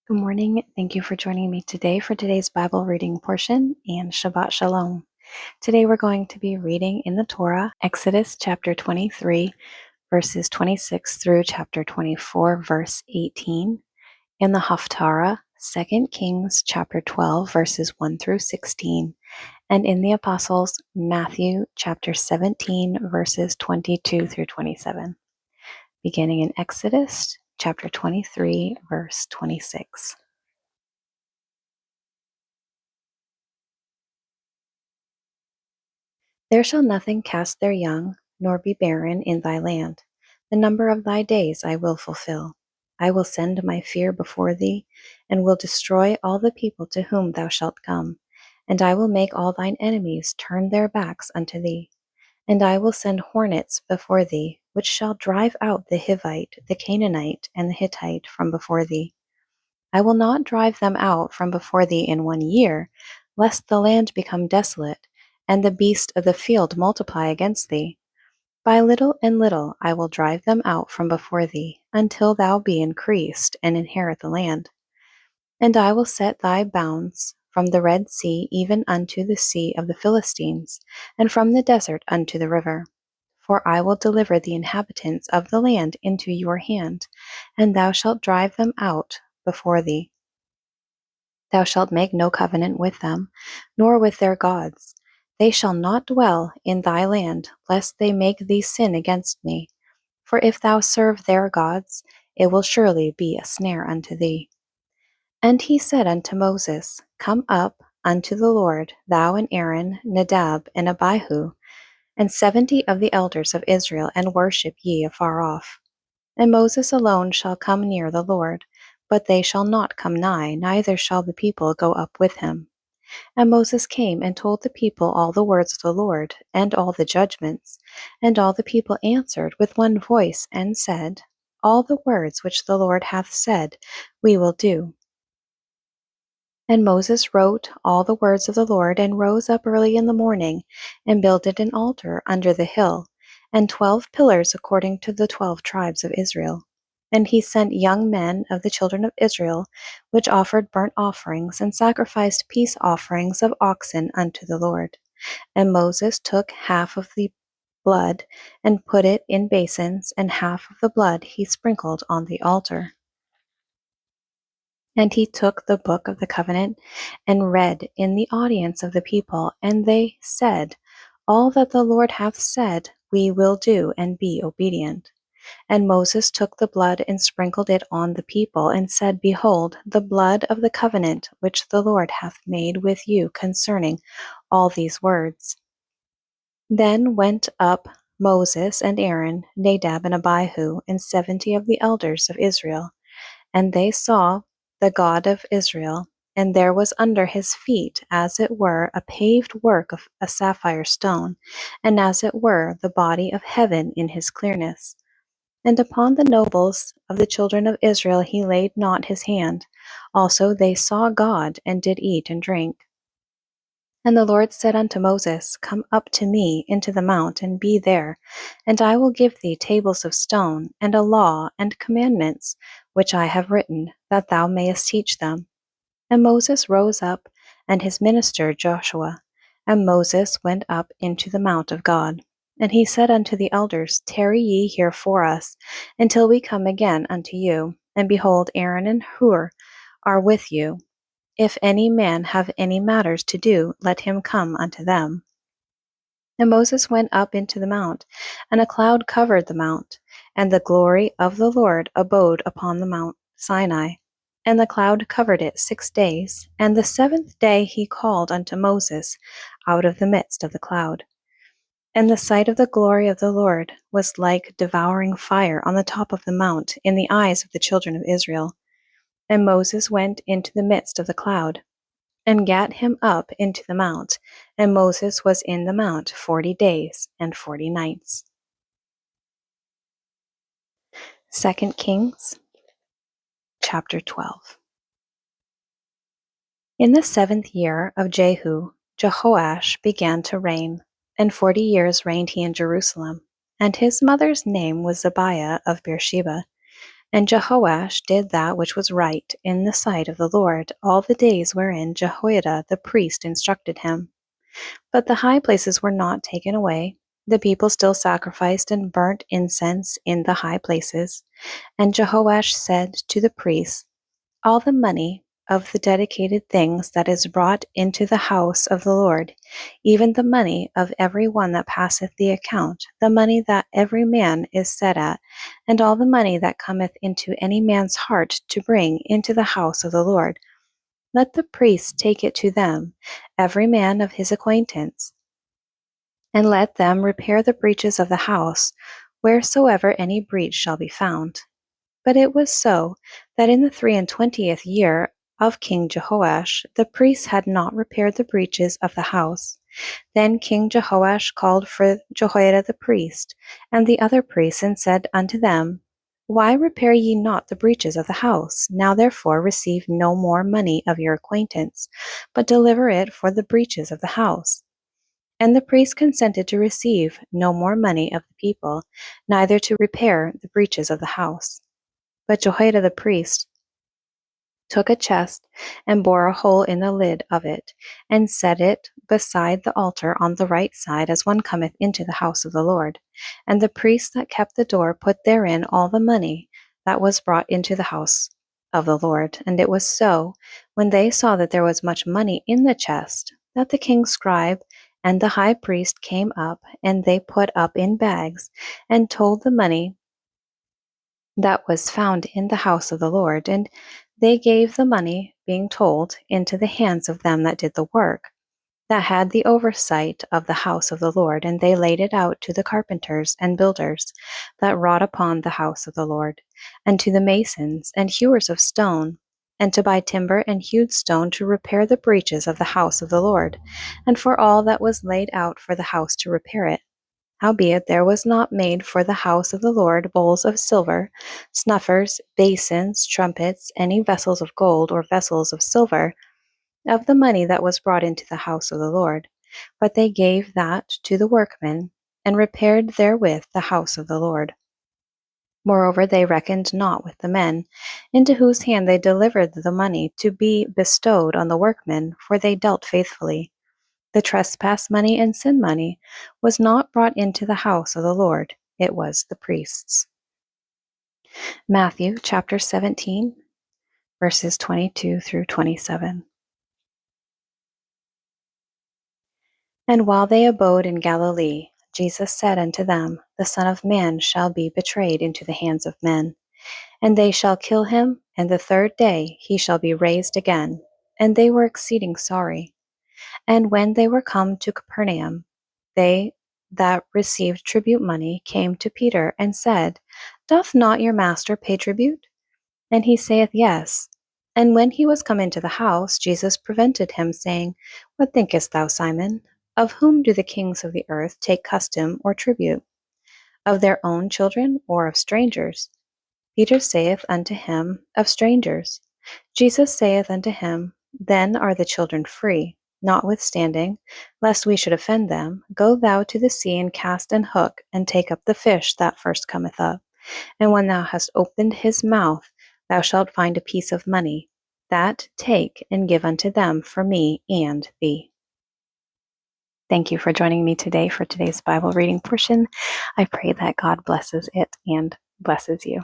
Good morning. Thank you for joining me today for today's Bible reading portion and Shabbat Shalom. Today we're going to be reading in the Torah, Exodus chapter 23, verses 26 through chapter 24, verse 18, and the Haftarah, 2 Kings chapter 12, verses 1 through 16, and in the Apostles, Matthew chapter 17, verses 22 through 27, beginning in Exodus chapter 23, verse 26. There shall nothing cast their young, nor be barren in thy land. The number of thy days I will fulfill. I will send my fear before thee, and will destroy all the people to whom thou shalt come. And I will make all thine enemies turn their backs unto thee. And I will send hornets before thee, which shall drive out the Hivite, the Canaanite, and the Hittite from before thee. I will not drive them out from before thee in 1 year, lest the land become desolate, and the beasts of the field multiply against thee. By little and little I will drive them out from before thee, until thou be increased, and inherit the land. And I will set thy bounds from the Red Sea even unto the sea of the Philistines, and from the desert unto the river. For I will deliver the inhabitants of the land into your hand, and thou shalt drive them out before thee. Thou shalt make no covenant with them, nor with their gods. They shall not dwell in thy land, lest they make thee sin against me. For if thou serve their gods, it will surely be a snare unto thee. And he said unto Moses, Come up unto the Lord, thou and Aaron, Nadab, and Abihu, and 70 of the elders of Israel, and worship ye afar off. And Moses alone shall come near the Lord, but they shall not come nigh, neither shall the people go up with him. And Moses came and told the people all the words of the Lord, and all the judgments. And all the people answered with one voice, and said, All the words which the Lord hath said, we will do. And Moses wrote all the words of the Lord, and rose up early in the morning, and builded an altar under the hill, and 12 pillars according to the 12 tribes of Israel. And he sent young men of the children of Israel, which offered burnt offerings, and sacrificed peace offerings of oxen unto the Lord. And Moses took half of the blood, and put it in basins, and half of the blood he sprinkled on the altar. And he took the book of the covenant, and read in the audience of the people, and they said, All that the Lord hath said, we will do, and be obedient. And Moses took the blood, and sprinkled it on the people, and said, Behold, the blood of the covenant which the Lord hath made with you concerning all these words. Then went up Moses and Aaron, Nadab and Abihu, and 70 of the elders of Israel, and they saw the God of Israel, and there was under his feet, as it were, a paved work of a sapphire stone, and as it were, the body of heaven in his clearness. And upon the nobles of the children of Israel he laid not his hand. Also they saw God, and did eat and drink. And the Lord said unto Moses, Come up to me into the mount, and be there, and I will give thee tables of stone, and a law and commandments, which I have written, that thou mayest teach them. And Moses rose up, and his minister Joshua. And Moses went up into the mount of God. And he said unto the elders, Tarry ye here for us, until we come again unto you. And behold, Aaron and Hur are with you. If any man have any matters to do, let him come unto them. And Moses went up into the mount, and a cloud covered the mount, and the glory of the Lord abode upon the mount Sinai. And the cloud covered it 6 days, and the 7th day he called unto Moses out of the midst of the cloud. And the sight of the glory of the Lord was like devouring fire on the top of the mount in the eyes of the children of Israel. And Moses went into the midst of the cloud, and gat him up into the mount. And Moses was in the mount 40 days and 40 nights. 2 Kings chapter 12. In the 7th year of Jehu, Jehoash began to reign, and 40 years reigned he in Jerusalem. And his mother's name was Zebiah of Beersheba. And Jehoash did that which was right in the sight of the Lord all the days wherein Jehoiada the priest instructed him. But the high places were not taken away. The people still sacrificed and burnt incense in the high places. And Jehoash said to the priests, all the money of the dedicated things that is brought into the house of the Lord, even the money of every one that passeth the account, the money that every man is set at, and all the money that cometh into any man's heart to bring into the house of the Lord, let the priests take it to them, every man of his acquaintance, and let them repair the breaches of the house, wheresoever any breach shall be found. But it was so, that in the 23rd year of King Jehoash, the priests had not repaired the breaches of the house. Then King Jehoash called for Jehoiada the priest, and the other priests, and said unto them, why repair ye not the breaches of the house? Now therefore receive no more money of your acquaintance, but deliver it for the breaches of the house. And the priests consented to receive no more money of the people, neither to repair the breaches of the house. But Jehoiada the priest took a chest, and bore a hole in the lid of it, and set it beside the altar on the right side, as one cometh into the house of the Lord. And the priests that kept the door put therein all the money that was brought into the house of the Lord. And it was so, when they saw that there was much money in the chest, that the king's scribe and the high priest came up, and they put up in bags, and told the money that was found in the house of the Lord. And they gave the money, being told, into the hands of them that did the work, that had the oversight of the house of the Lord. And they laid it out to the carpenters and builders that wrought upon the house of the Lord, and to the masons and hewers of stone, and to buy timber and hewed stone to repair the breaches of the house of the Lord, and for all that was laid out for the house to repair it. Howbeit there was not made for the house of the Lord bowls of silver, snuffers, basins, trumpets, any vessels of gold, or vessels of silver, of the money that was brought into the house of the Lord. But they gave that to the workmen, and repaired therewith the house of the Lord. Moreover, they reckoned not with the men, into whose hand they delivered the money to be bestowed on the workmen, for they dealt faithfully. The trespass money and sin money was not brought into the house of the Lord, it was the priests. Matthew chapter 17, verses 22 through 27. And while they abode in Galilee, Jesus said unto them, the Son of Man shall be betrayed into the hands of men, and they shall kill him, and the third day he shall be raised again. And they were exceeding sorry. And when they were come to Capernaum, they that received tribute money came to Peter, and said, doth not your master pay tribute? And he saith, yes. And when he was come into the house, Jesus prevented him, saying, what thinkest thou, Simon? Of whom do the kings of the earth take custom or tribute? Of their own children, or of strangers? Peter saith unto him, of strangers. Jesus saith unto him, then are the children free. Notwithstanding, lest we should offend them, go thou to the sea, and cast an hook, and take up the fish that first cometh up. And when thou hast opened his mouth, thou shalt find a piece of money. That take and give unto them for me and thee. Thank you for joining me today for today's Bible reading portion. I pray that God blesses it and blesses you.